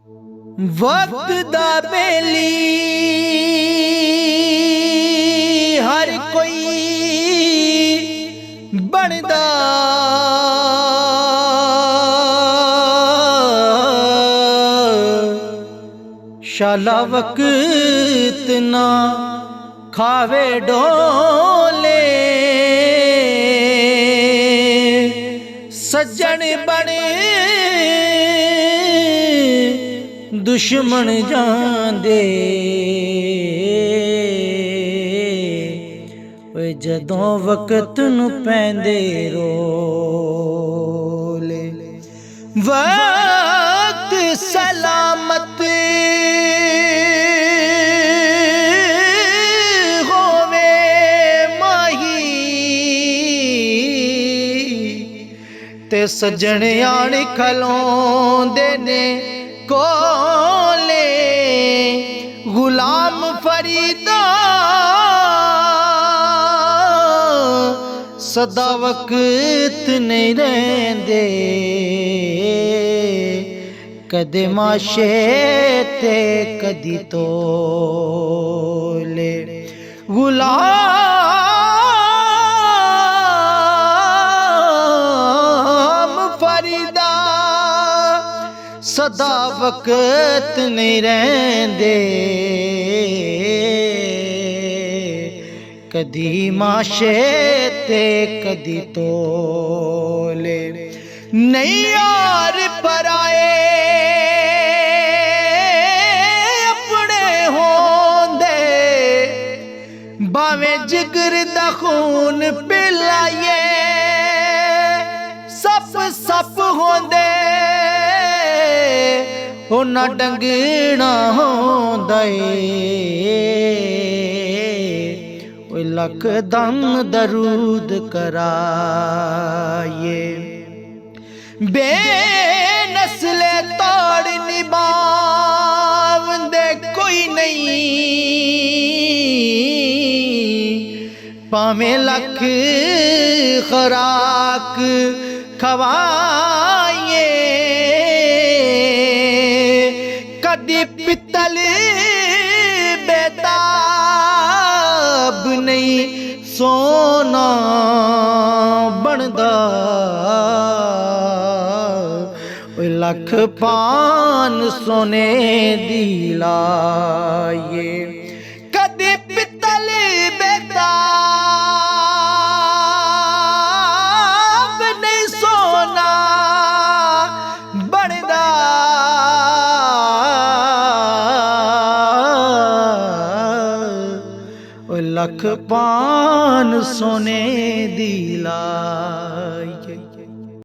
वक्त दा बेली हर कोई बनदा, शाला वक्त ना खावे डोले, सज्जन बने दुश्मन जांदे। ओए जदों वक्त नूं पैंदे रोले, वक्त सलामत होवे माही, ते सज्जन आण खलोंदे ने कोले। गुलाम फरीदा सदा वक्त नहीं रहंदे, कदे माशे ते कदी तोले। गुलाम फरीदा सदा वक्त नहीं रहंदे, कदी माशे ते कदी तोले। नहीं यार पराए अपने होंदे, भावें जिगर दा खून पिलाइए सप सप होंदे। ना डंगना होंदा ए लख दम दरूद कराए। बेनस्ले तोड़ निभावंदे कोई नहीं, भावें लख खुराक खवाए। कदी पित्तल बेताब नहीं सोना बनदा, लख पान सोने दी लाए। कदी पित्तल बेताब नहीं सोना बनदा, लख पान सोने दी लाए।